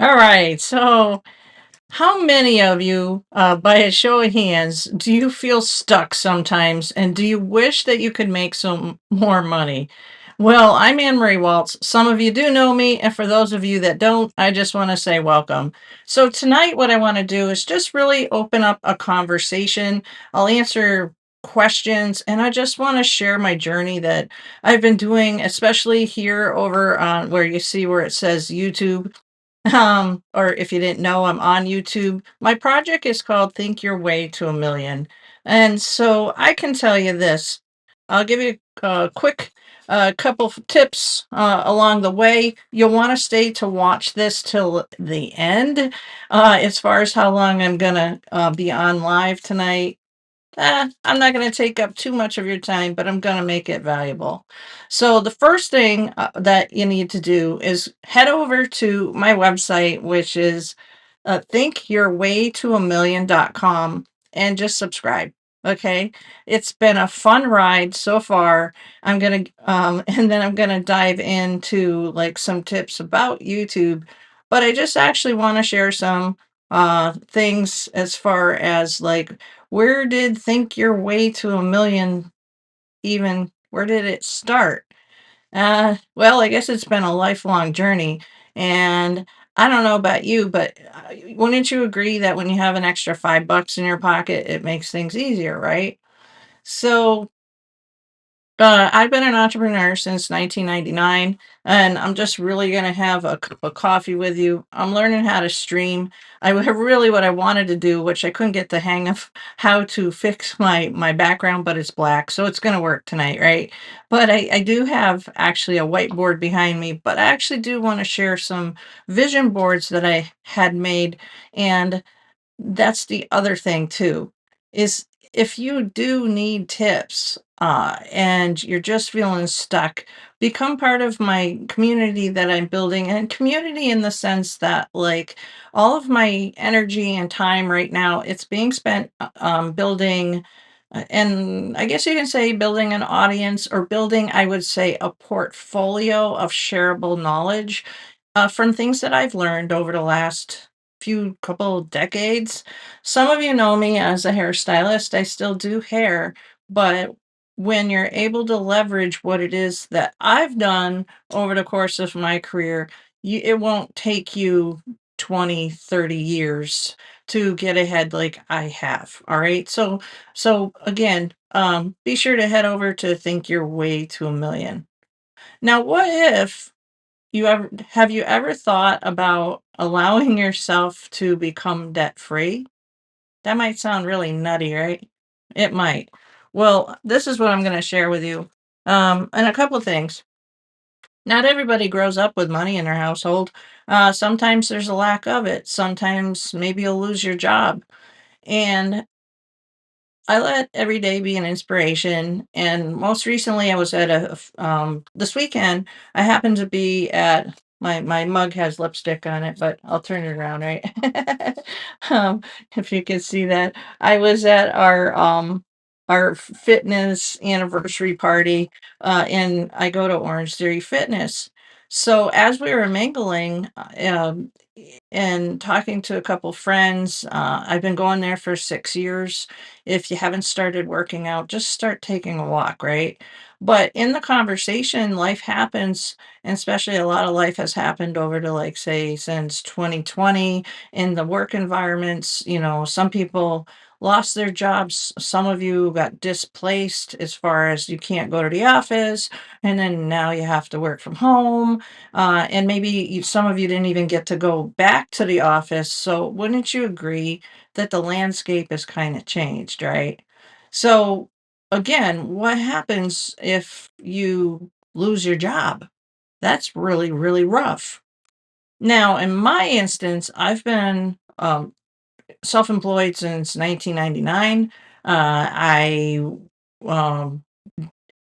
All right. So, how many of you, by a show of hands, do you feel stuck sometimes? And do you wish that you could make some more money? Well, I'm Ann Marie Walts. Some of you do know me. And for those of you that don't, I just want to say welcome. So, tonight, what I want to do is just really open up a conversation. I'll answer questions and I just want to share my journey that I've been doing, especially here over on where you see where it says YouTube. Or if you didn't know, I'm on YouTube. My project is called Think Your Way to a Million. And so I can tell you this. I'll give you a quick couple of tips along the way. You'll want to stay to watch this till the end. As far as how long I'm going to be on live tonight, I'm not going to take up too much of your time, but I'm going to make it valuable. So, the first thing that you need to do is head over to my website, which is thinkyourwaytoamillion.com, and just subscribe. Okay. It's been a fun ride so far. And then I'm going to dive into like some tips about YouTube, but I just actually want to share some things as far as like where did Think Your Way to a Million even where did it start? Well, I guess it's been a lifelong journey, and I don't know about you, but wouldn't you agree that when you have an extra $5 in your pocket, it makes things easier, right? So I've been an entrepreneur since 1999, and I'm just really going to have a cup of coffee with you. I'm learning how to stream. Really what I wanted to do, which I couldn't get the hang of how to fix my background, but it's black, so it's going to work tonight, right? But I do have actually a whiteboard behind me, but I actually do want to share some vision boards that I had made, and that's the other thing too, is if you do need tips, and you're just feeling stuck, become part of my community that I'm building, and community in the sense that like all of my energy and time right now, it's being spent building. And I guess you can say building an audience or building, I would say, a portfolio of shareable knowledge from things that I've learned over the last few couple decades. Some of you know me as a hairstylist. I still do hair, but when you're able to leverage what it is that I've done over the course of my career, it won't take you 20, 30 years to get ahead like I have. All right. So again, be sure to head over to Think Your Way to a Million. Now, what if you ever thought about allowing yourself to become debt free? That might sound really nutty, right? It might. Well, this is what I'm going to share with you. And a couple things. Not everybody grows up with money in their household. Sometimes there's a lack of it. Sometimes maybe you'll lose your job. And I let every day be an inspiration, and most recently, I was at this weekend, I happened to be at my mug has lipstick on it, but I'll turn it around, right? Um, if you could see that. I was at our fitness anniversary party, and I go to Orange Theory Fitness. So as we were mingling, and talking to a couple friends, I've been going there for 6 years. If you haven't started working out, just start taking a walk, right? But in the conversation, life happens, and especially a lot of life has happened over to like say since 2020 in the work environments. Some people lost their jobs, some of you got displaced as far as you can't go to the office, and then now you have to work from home. And maybe some of you didn't even get to go back to the office. So, wouldn't you agree that the landscape has kind of changed, right? So, again, what happens if you lose your job? That's really, really rough. Now, in my instance, I've been self employed since 1999. I um,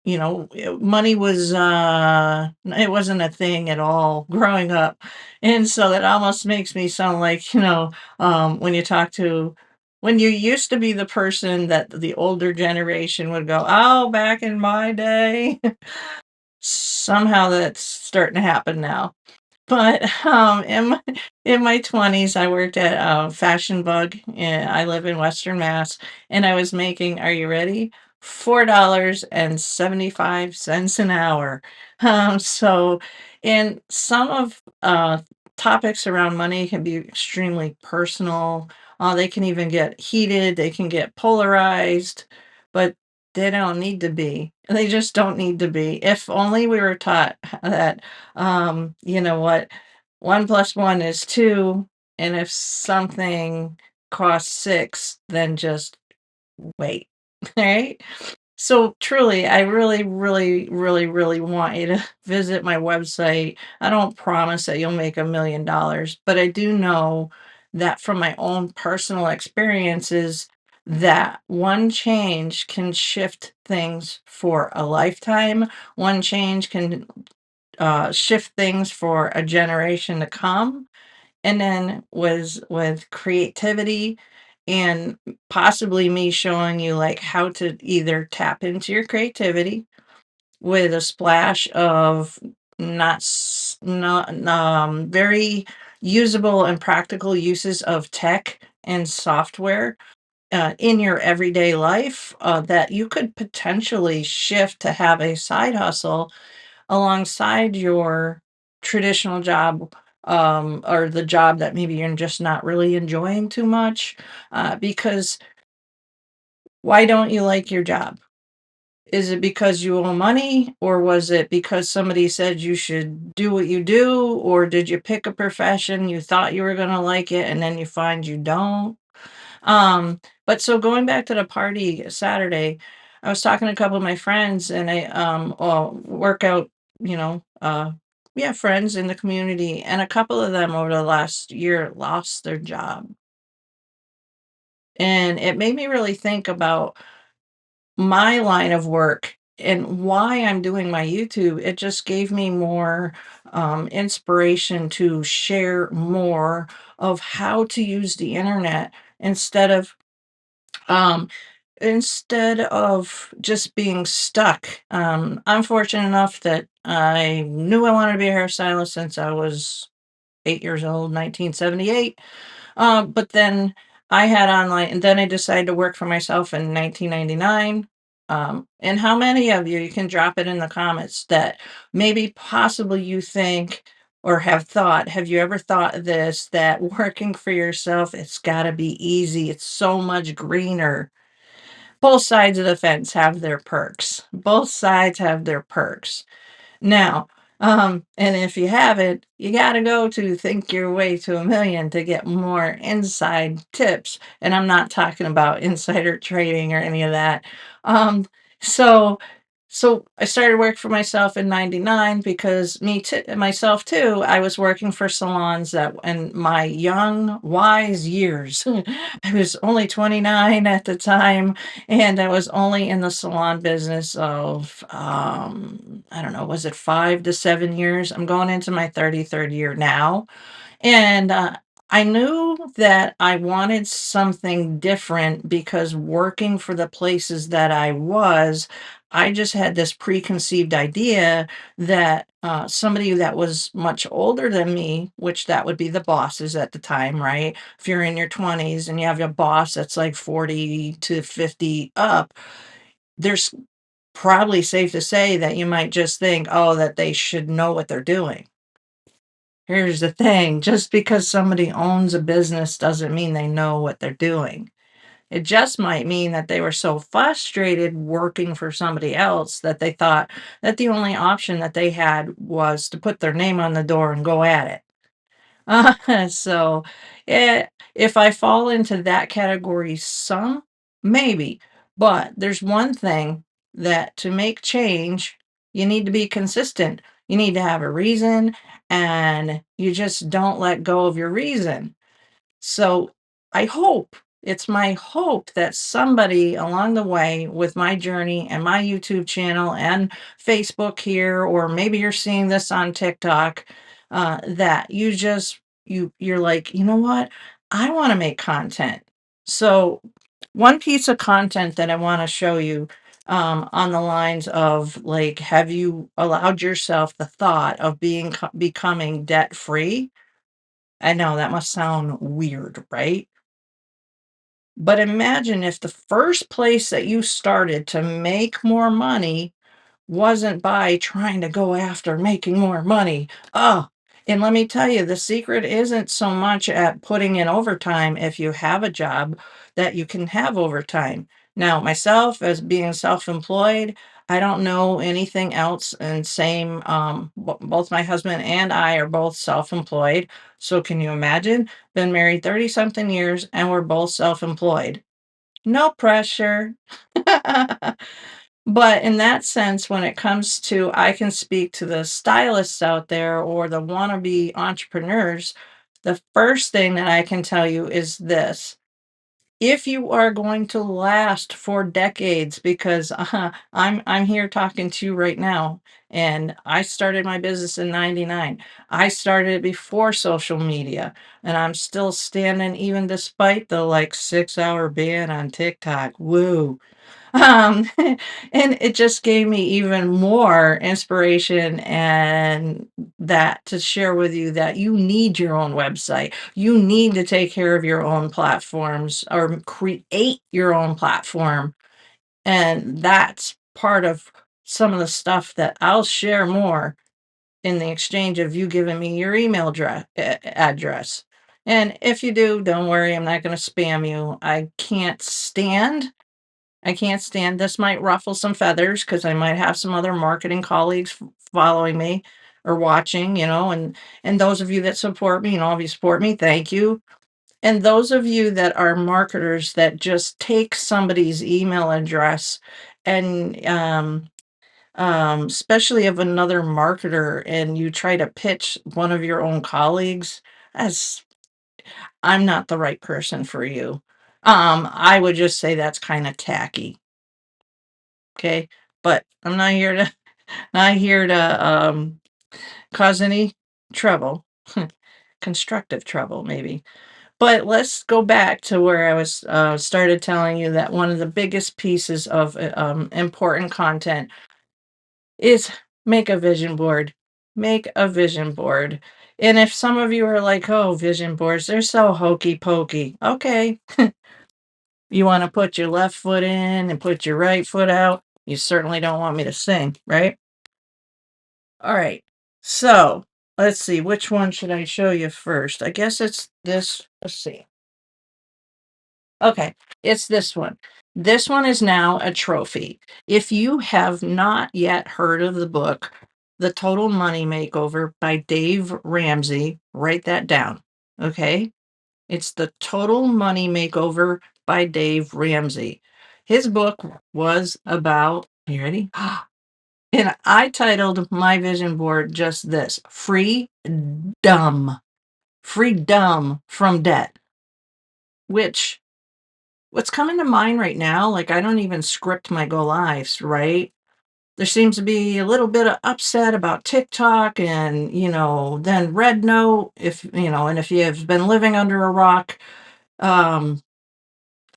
money was it wasn't a thing at all growing up. And so that almost makes me sound like, when you talk to when you used to be the person that the older generation would go, "Oh, back in my day." Somehow that's starting to happen now. But, in my 20s, I worked at, Fashion Bug, and I live in Western Mass, and I was making, are you ready? $4.75 an hour. So and some of, topics around money can be extremely personal, they can even get heated, they can get polarized, but they don't need to be. They just don't need to be. If only we were taught that you know what? 1 plus 1 is 2, and if something costs 6, then just wait, right? So truly, I really, really, really, really want you to visit my website. I don't promise that you'll make $1,000,000, but I do know that from my own personal experiences, that one change can shift things for a lifetime. One change can shift things for a generation to come. And then with creativity and possibly me showing you like how to either tap into your creativity with a splash of not very usable and practical uses of tech and software in your everyday life that you could potentially shift to have a side hustle alongside your traditional job, or the job that maybe you're just not really enjoying too much, because why don't you like your job? Is it because you owe money, or was it because somebody said you should do what you do, or did you pick a profession you thought you were gonna like it and then you find you don't? But so going back to the party Saturday, I was talking to a couple of my friends and workout, you know, yeah, friends in the community, and a couple of them over the last year lost their job. And it made me really think about my line of work and why I'm doing my YouTube. It just gave me more inspiration to share more of how to use the internet instead of um, just being stuck. I'm fortunate enough that I knew I wanted to be a hairstylist since I was 8 years old, 1978. But then I had online, and then I decided to work for myself in 1999. And how many of you can drop it in the comments that maybe possibly you think or have thought, have you ever thought this, that working for yourself, it's got to be easy. It's so much greener. Both sides of the fence have their perks. Both sides have their perks. Now, and if you haven't, you gotta go to Think Your Way to a Million to get more inside tips, and I'm not talking about insider trading or any of that. Um, so so I started work for myself in '99 because me too myself too, I was working for salons that in my young, wise years. I was only 29 at the time, and I was only in the salon business of, I don't know, was it 5 to 7 years? I'm going into my 33rd year now. And, I knew that I wanted something different because working for the places that I just had this preconceived idea that, somebody that was much older than me, which that would be the bosses at the time, right? If you're in your 20s and you have a boss that's like 40 to 50 up, there's probably safe to say that you might just think, "Oh, that they should know what they're doing." Here's the thing, just because somebody owns a business doesn't mean they know what they're doing. It just might mean that they were so frustrated working for somebody else that they thought that the only option that they had was to put their name on the door and go at it. So, if I fall into that category some, maybe, but there's one thing that to make change, you need to be consistent. You need to have a reason, and you just don't let go of your reason. So I hope, it's my hope that somebody along the way with my journey and my YouTube channel and Facebook here, or maybe you're seeing this on TikTok, that you're like, you know what? I want to make content. So one piece of content that I want to show you, on the lines of like, have you allowed yourself the thought of becoming debt free? I know that must sound weird, right? But imagine if the first place that you started to make more money wasn't by trying to go after making more money. Oh, and let me tell you, the secret isn't so much at putting in overtime if you have a job that you can have overtime. Now, myself, as being self-employed, I don't know anything else. And same, both my husband and I are both self-employed. So can you imagine? Been married 30 something years and we're both self-employed. No pressure. But in that sense, when it comes to I can speak to the stylists out there or the wannabe entrepreneurs, the first thing that I can tell you is this. If you are going to last for decades, because I'm here talking to you right now, and I started my business in '99. I started it before social media, and I'm still standing even despite the like 6 hour ban on TikTok. Woo. Um, and it just gave me even more inspiration and that to share with you that you need your own website. You need to take care of your own platforms or create your own platform. And that's part of some of the stuff that I'll share more in the exchange of you giving me your address. And if you do, don't worry, I'm not going to spam you. I can't stand this might ruffle some feathers because I might have some other marketing colleagues following me or watching, and those of you that support me, if you support me, thank you. And those of you that are marketers that just take somebody's email address and especially of another marketer and you try to pitch one of your own colleagues, as I'm not the right person for you. I would just say that's kind of tacky. Okay, but I'm not here to not here to cause any trouble, constructive trouble maybe. But let's go back to where I was started telling you that one of the biggest pieces of important content is make a vision board. Make a vision board. And if some of you are like, oh, vision boards, they're so hokey pokey. Okay, you want to put your left foot in and put your right foot out. You certainly don't want me to sing, right? All right. So let's see, which one should I show you first? I guess it's this. Let's see. Okay, it's this one. This one is now a trophy. If you have not yet heard of the book, The Total Money Makeover by Dave Ramsey, write that down. Okay. It's The Total Money Makeover by Dave Ramsey. His book was about, you ready? And I titled my vision board just this: Free Dumb. Free Dumb from Debt. Which, what's coming to mind right now, like I don't even script my go lives, right? There seems to be a little bit of upset about TikTok and, then Red Note, and if you've been living under a rock, um,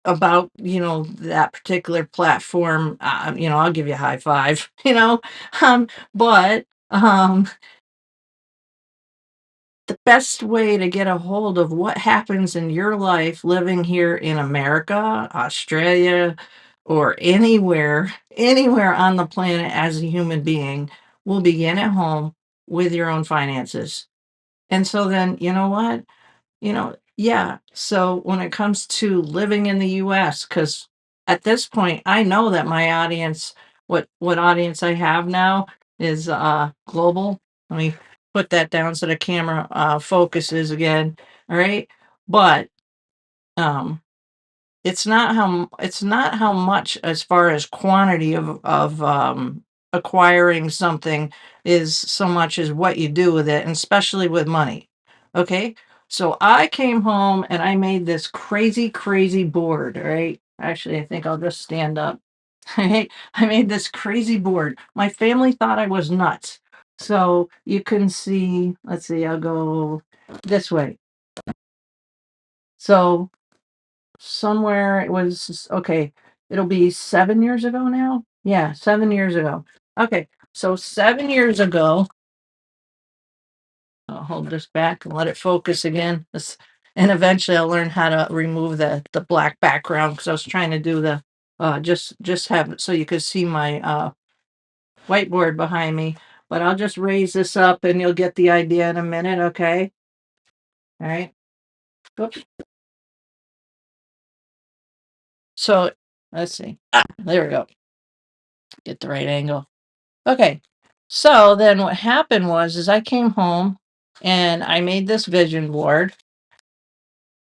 about, that particular platform, I'll give you a high five, but, the best way to get a hold of what happens in your life living here in America, Australia, or anywhere on the planet as a human being will begin at home with your own finances. And so then, you know what? Yeah. So when it comes to living in the US, because at this point, I know that my audience, what audience I have now is global. Let me put that down so the camera focuses again. All right. But um it's not how much as far as quantity of acquiring something is so much as what you do with it, and especially with money. Okay? So I came home and I made this crazy, crazy board, all right? Actually, I think I'll just stand up. I made this crazy board. My family thought I was nuts. So you can see, let's see, I'll go this way. So somewhere it was okay, it'll be 7 years ago now. Yeah, 7 years ago. Okay, so 7 years ago, I'll hold this back and let it focus again. This, and eventually I'll learn how to remove the black background because I was trying to do the just have it so you could see my whiteboard behind me. But I'll just raise this up and you'll get the idea in a minute, okay? All right. Oops. So let's see. There we go. Get the right angle. Okay. So then what happened was is I came home and I made this vision board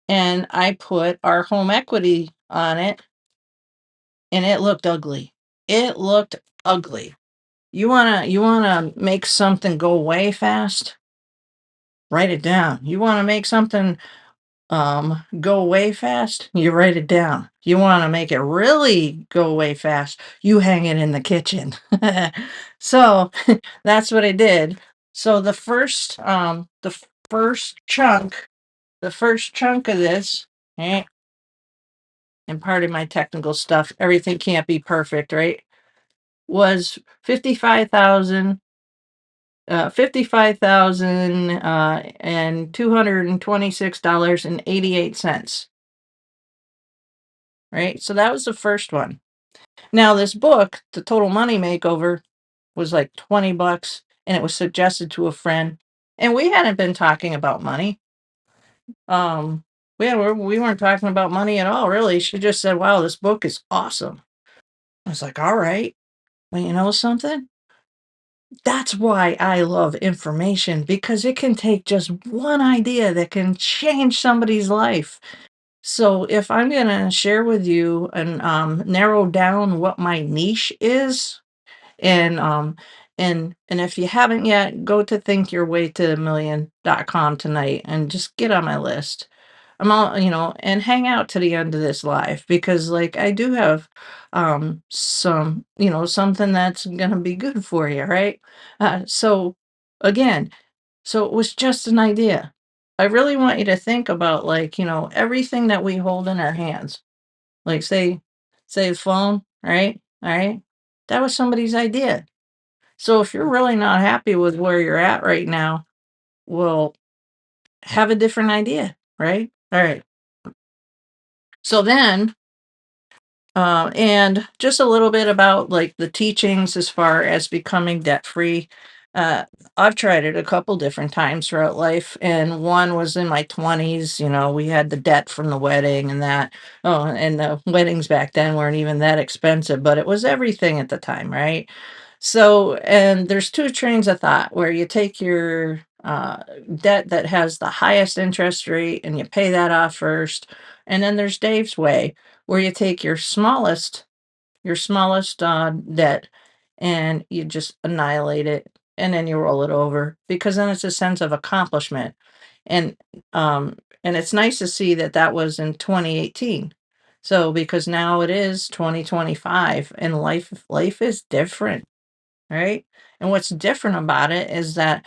and I put our home equity on it and it looked ugly. It looked ugly. You wanna make something go away fast? Write it down. You wanna make something go away fast? You write it down. You wanna make it really go away fast, you hang it in the kitchen. So that's what I did. So the first chunk of this, eh, and part of my technical stuff, everything can't be perfect, right? Was 55,000, 55,000 and $226.88, right? So that was the first one. Now this book, The Total Money Makeover, was like 20 bucks and it was suggested to a friend. And we hadn't been talking about money. Um we weren't talking about money at all, really. She just said, "Wow, this book is awesome." I was like, "All right. Well, you know something? That's why I love information because it can take just one idea that can change somebody's life. So if I'm going to share with you and narrow down what my niche is, and if you haven't yet, go to thinkyourwaytoamillion.com tonight and just get on my list. I'm all, and hang out to the end of this live because like I do have some, something that's gonna be good for you, right? So again, so it was just an idea. I really want you to think about like, everything that we hold in our hands. Like say the phone, right? All right. That was somebody's idea. So if you're really not happy with where you're at right now, well, have a different idea, right? All right. So then, and just a little bit about like the teachings as far as becoming debt free. Uh, I've tried it a couple different times throughout life, and one was in my 20s. We had the debt from the wedding and that. Oh, and the weddings back then weren't even that expensive, but it was everything at the time, right? So, and there's two trains of thought where you take your debt that has the highest interest rate and you pay that off first. And then there's Dave's way where you take your smallest debt and you just annihilate it and then you roll it over because then it's a sense of accomplishment. And and it's nice to see that that was in 2018. So because now it is 2025 and life is different, right? And what's different about it is that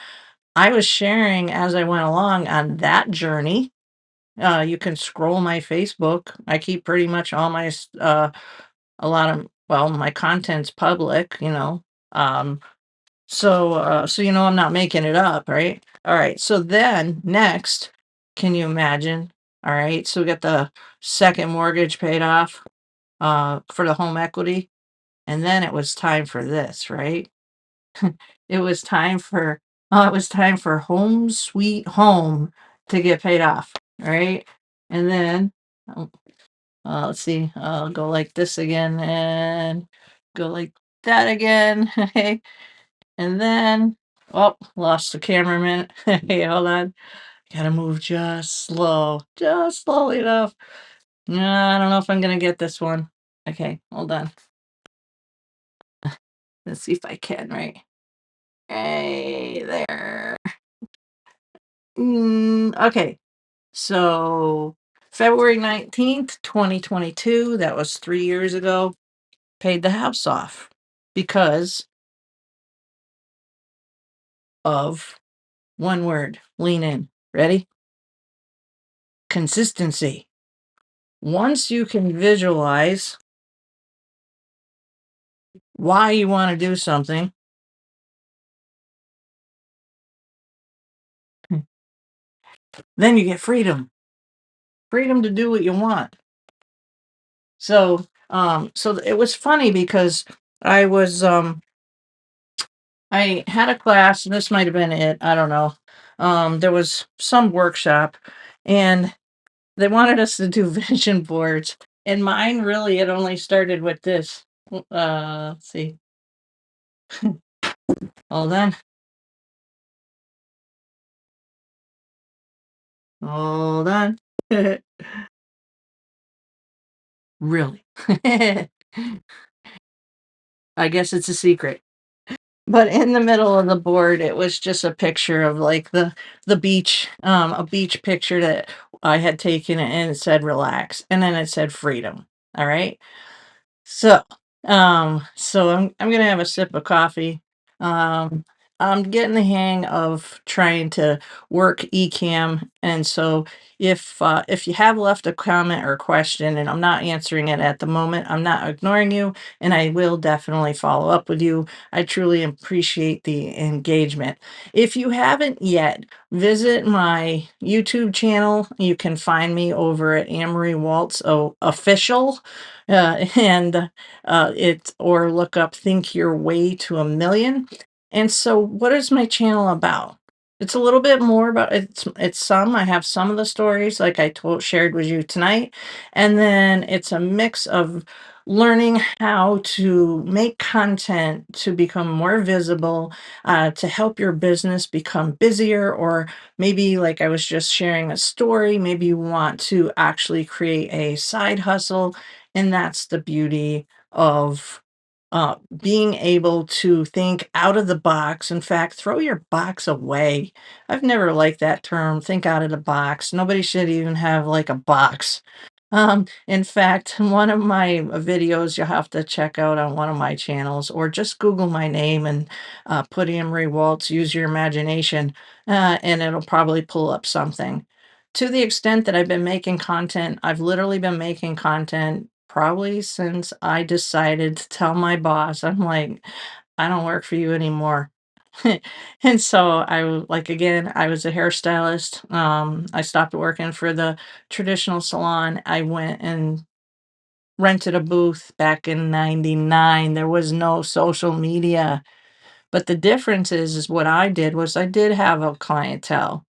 I was sharing as I went along on that journey. You can scroll my Facebook. I keep pretty much all my a lot of well, my content's public, so I'm not making it up, right? All right. So then next, can you imagine? All right. So we got the second mortgage paid off for the home equity, and then it was time for this, right? It was time for Home Sweet Home to get paid off, right? And then oh, let's see, I'll go like this again and go like that again. Okay. And then oh, lost the cameraman. Hey, hold on. Gotta move just slowly enough. No, I don't know if I'm gonna get this one. Okay, hold on. Let's see if I can, right? Hey there. Okay. So February 19th, 2022, that was 3 years ago, paid the house off because of one word. Lean in. Ready? Consistency. Once you can visualize why you want to do something, then you get freedom. Freedom to do what you want. So it was funny because I was I had a class, and this might have been it, I don't know. There was some workshop, and they wanted us to do vision boards, and mine really had only started with this. Let's see. Hold on. Hold on. Really. I guess it's a secret. But in the middle of the board, it was just a picture of, like, the beach, a beach picture that I had taken, and it said "relax," and then it said "freedom," alright? So I'm gonna have a sip of coffee. Um, I'm getting the hang of trying to work eCam, and so if you have left a comment or question and I'm not answering it at the moment, I'm not ignoring you, and I will definitely follow up with you. I truly appreciate the engagement. If you haven't yet, visit my YouTube channel. You can find me over at Ann Marie Walts official, and it or look up Think Your Way to a Million. And so what is my channel about? It's a little bit more about it's some I have some of the stories like I told shared with you tonight, and then it's a mix of learning how to make content to become more visible, to help your business become busier, or maybe like I was just sharing a story, maybe you want to actually create a side hustle, and that's the beauty of being able to think out of the box. In fact, throw your box away. I've never liked that term, think out of the box. Nobody should even have like a box. In fact, one of my videos you'll have to check out on one of my channels, or just Google my name and put Anne Marie Waltz, use your imagination, and it'll probably pull up something. To the extent that I've been making content, I've literally been making content probably since I decided to tell my boss, I'm like, I don't work for you anymore. And so like again, I was a hairstylist. I stopped working for the traditional salon. I went and rented a booth back in 99. There was no social media. But the difference is what I did was I did have a clientele.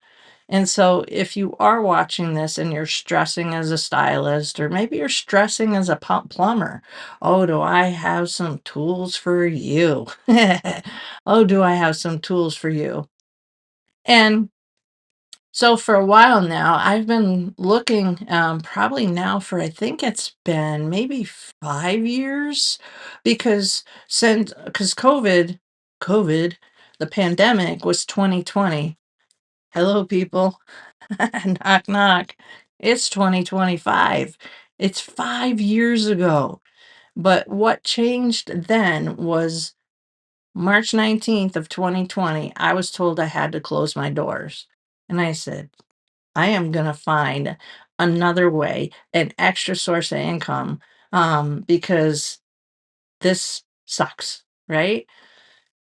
And so if you are watching this and you're stressing as a stylist, or maybe you're stressing as a plumber, oh, do I have some tools for you? Oh, do I have some tools for you? And so for a while now, I've been looking, probably now for I think it's been maybe 5 years, because COVID, the pandemic was 2020. Hello, people. Knock, knock. It's 2025. It's 5 years ago. But what changed then was March 19th of 2020. I was told I had to close my doors. And I said, I am going to find another way, an extra source of income, because this sucks, right?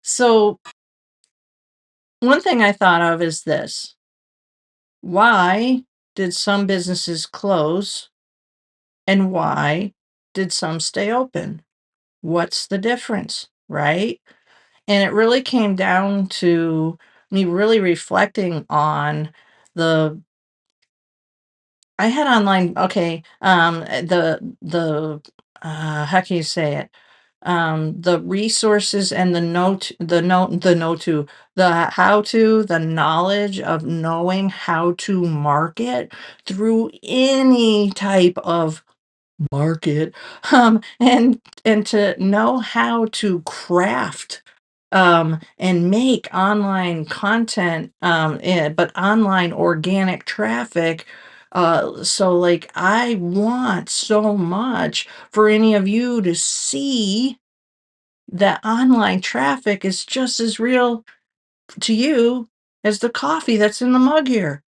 So, one thing I thought of is this: why did some businesses close, and why did some stay open? What's the difference, right? And it really came down to me really reflecting on the I had online okay, how can you say it? The resources and the how to, the knowledge of knowing how to market through any type of market, and to know how to craft, and make online content, but online organic traffic. So like I want so much for any of you to see that online traffic is just as real to you as the coffee that's in the mug here,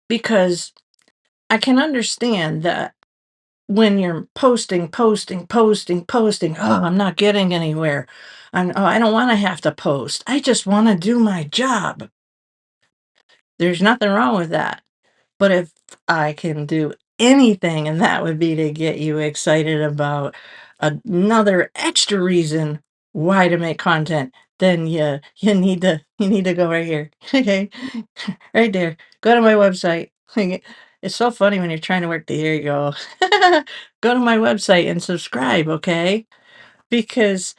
because I can understand that when you're posting, posting, posting, posting, "Oh, I'm not getting anywhere. I don't wanna have to post. I just wanna do my job." There's nothing wrong with that. But if I can do anything, and that would be to get you excited about another extra reason why to make content, then you need to go right here. Okay. Right there. Go to my website. It's so funny when you're trying to work the here you go. Go to my website and subscribe, okay? Because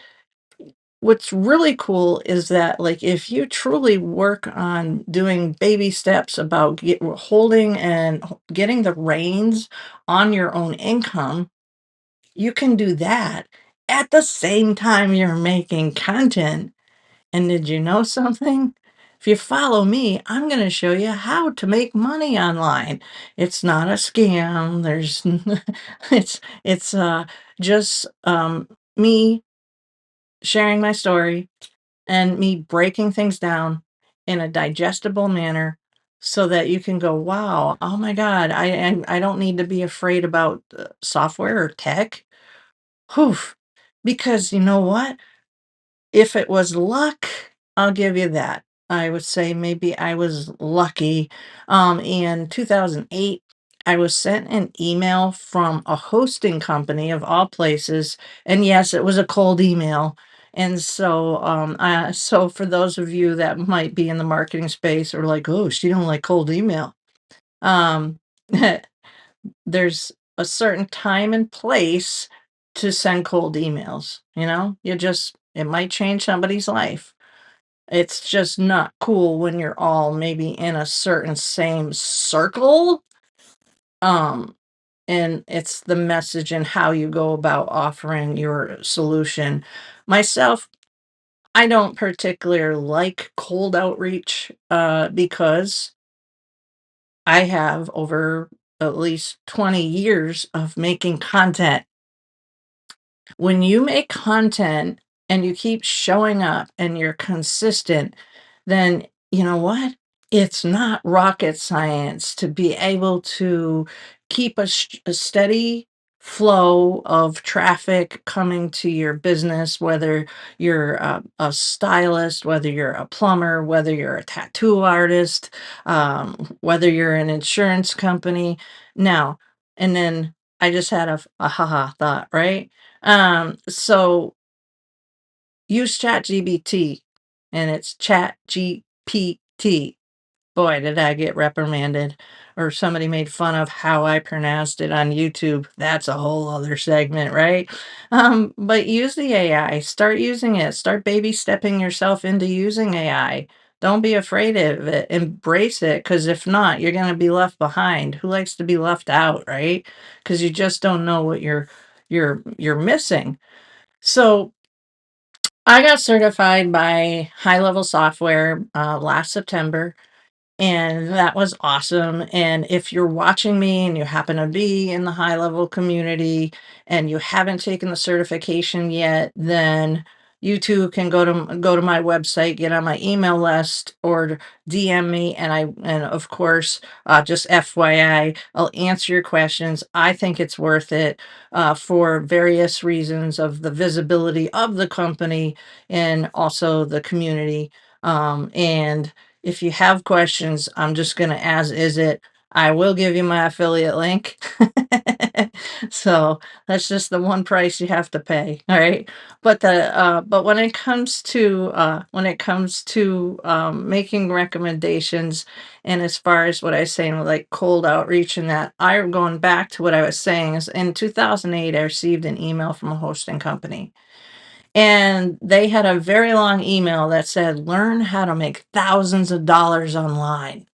what's really cool is that, like, if you truly work on doing baby steps about holding and getting the reins on your own income, you can do that at the same time you're making content. And did you know something? If you follow me, I'm going to show you how to make money online. It's not a scam. It's just me sharing my story and me breaking things down in a digestible manner so that you can go, wow, oh my God, I don't need to be afraid about software or tech. Whew. Because you know what? If it was luck, I'll give you that. I would say maybe I was lucky. In 2008, I was sent an email from a hosting company of all places, and yes, it was a cold email. And so for those of you that might be in the marketing space or like, oh, she don't like cold email. Um, there's a certain time and place to send cold emails. It might change somebody's life. It's just not cool when you're all maybe in a certain same circle. Um, and it's the message and how you go about offering your solution. Myself, I don't particularly like cold outreach because I have over at least 20 years of making content. When you make content and you keep showing up and you're consistent, then you know what? It's not rocket science to be able to keep a steady flow of traffic coming to your business, whether you're a stylist, whether you're a plumber, whether you're a tattoo artist, whether you're an insurance company. Now, and then I just had a haha thought, right? So use ChatGPT, and it's ChatGPT. Boy, did I get reprimanded or somebody made fun of how I pronounced it on YouTube. That's a whole other segment, right? But use the AI. Start using it. Start baby stepping yourself into using AI. Don't be afraid of it. Embrace it, because if not, you're going to be left behind. Who likes to be left out, right? Because you just don't know what you're missing. So I got certified by High Level Software last September, and that was awesome. And if you're watching me and you happen to be in the high level community and you haven't taken the certification yet, then you too can go to my website, get on my email list, or DM me, and of course, just FYI, I'll answer your questions. I think it's worth it for various reasons of the visibility of the company and also the community. And if you have questions, I'm just gonna as is it. I will give you my affiliate link. So that's just the one price you have to pay. All right. But when it comes to making recommendations, and as far as what I was saying with like cold outreach and that, I'm going back to what I was saying is in 2008, I received an email from a hosting company. And they had a very long email that said, learn how to make thousands of dollars online.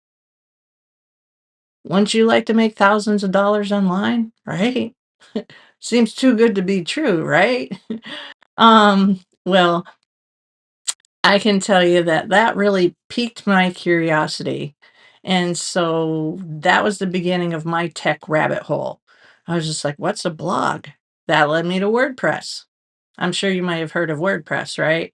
Wouldn't you like to make thousands of dollars online? Right? Seems too good to be true, right? Well, I can tell you that that really piqued my curiosity. And so that was the beginning of my tech rabbit hole. I was just like, what's a blog? That led me to WordPress. I'm sure you might have heard of WordPress, right?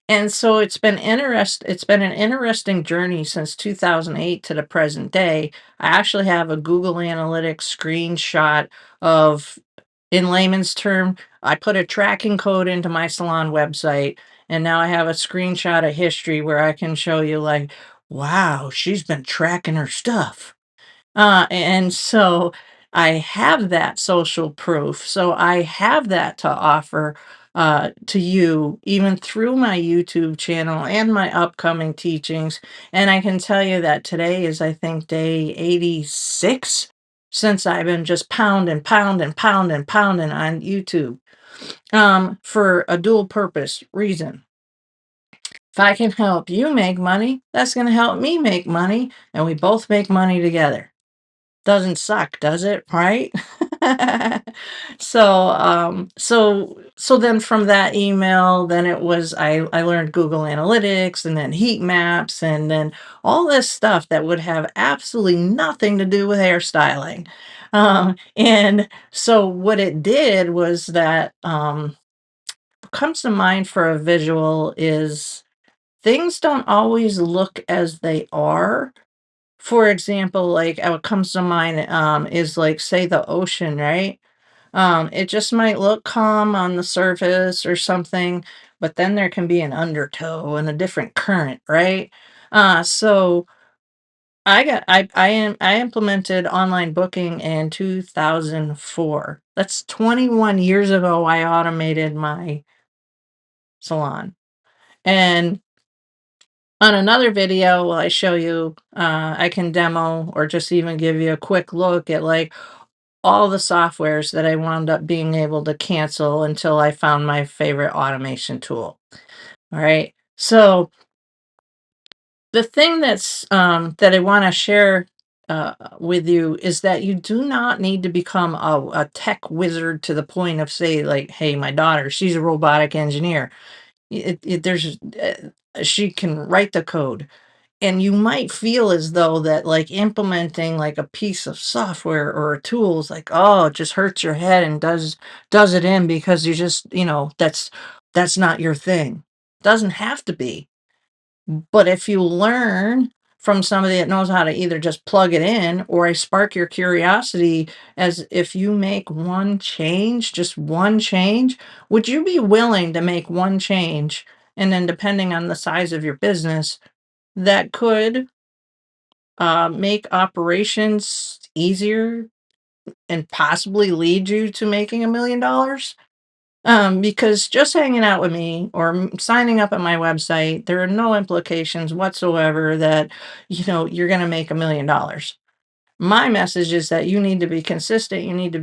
And so it's been an interesting journey since 2008 to the present day. I actually have a Google Analytics screenshot of, in layman's term, I put a tracking code into my salon website, and now I have a screenshot of history where I can show you like, wow, she's been tracking her stuff. And so I have that social proof. So I have that to offer to you, even through my YouTube channel and my upcoming teachings. And I can tell you that today is, I think, day 86 since I've been just pounding, pounding, pounding, pounding on YouTube for a dual purpose reason. If I can help you make money, that's going to help me make money, and we both make money together. Doesn't suck, does it? Right? So then from that email, then it was I learned Google Analytics and then heat maps and then all this stuff that would have absolutely nothing to do with hairstyling. And so what it did was that what comes to mind for a visual is things don't always look as they are. For example, like, what comes to mind, is, like, say, the ocean, right? It just might look calm on the surface or something, but then there can be an undertow and a different current, right? So I implemented online booking in 2004. That's 21 years ago I automated my salon. And on another video, I show you, I can demo or just even give you a quick look at like all the softwares that I wound up being able to cancel until I found my favorite automation tool. All right. So the thing that I want to share with you is that you do not need to become a tech wizard to the point of say like, hey, my daughter, she's a robotic engineer. She can write the code. And you might feel as though that, like, implementing, like, a piece of software or a tool is like, oh, it just hurts your head and does it in because you just, that's not your thing. Doesn't have to be. But if you learn from somebody that knows how to either just plug it in or I spark your curiosity as if you make one change, just one change, would you be willing to make one change? And then depending on the size of your business, that could make operations easier and possibly lead you to making $1 million. Because just hanging out with me or signing up at my website, there are no implications whatsoever that, you're going to make $1 million. My message is that you need to be consistent. You need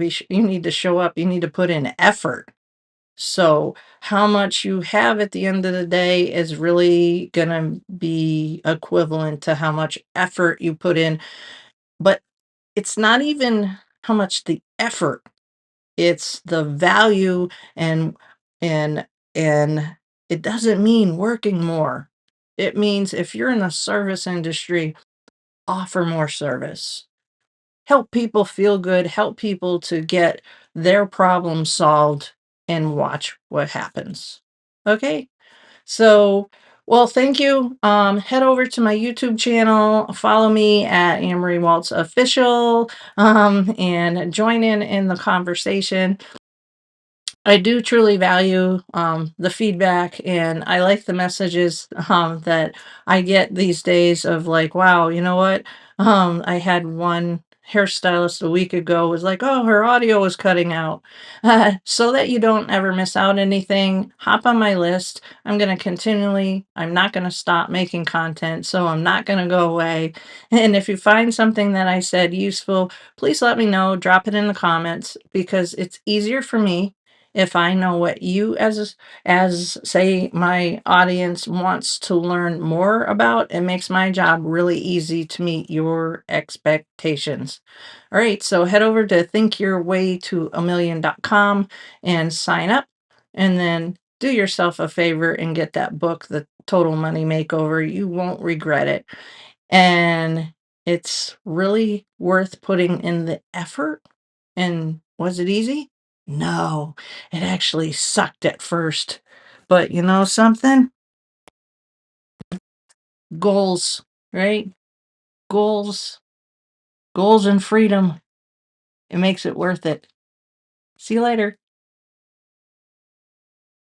to show up. You need to put in effort. So, how much you have at the end of the day is really going to be equivalent to how much effort you put in. But it's not even how much the effort, it's the value and and and it doesn't mean working more. It means if you're in the service industry, offer more service. Help people feel good, help people to get their problem solved and watch what happens. Okay? So, well, thank you. Head over to my YouTube channel, follow me at Ann Marie Walts Official, and join in the conversation. I do truly value the feedback, and I like the messages that I get these days of like, wow, you know what? I had one hairstylist a week ago was like, oh, her audio was cutting out. So that you don't ever miss out anything, hop on my list. I'm not going to stop making content, so I'm not going to go away. And if you find something that I said useful, please let me know, drop it in the comments because it's easier for me if I know what you as say my audience wants to learn more about. It makes my job really easy to meet your expectations. All right, so head over to thinkyourwaytoamillion.com and sign up and then do yourself a favor and get that book, The Total Money Makeover. You won't regret it. And it's really worth putting in the effort. And was it easy? No, it actually sucked at first. But you know something? Goals, right? Goals, goals and freedom. It makes it worth it. See you later.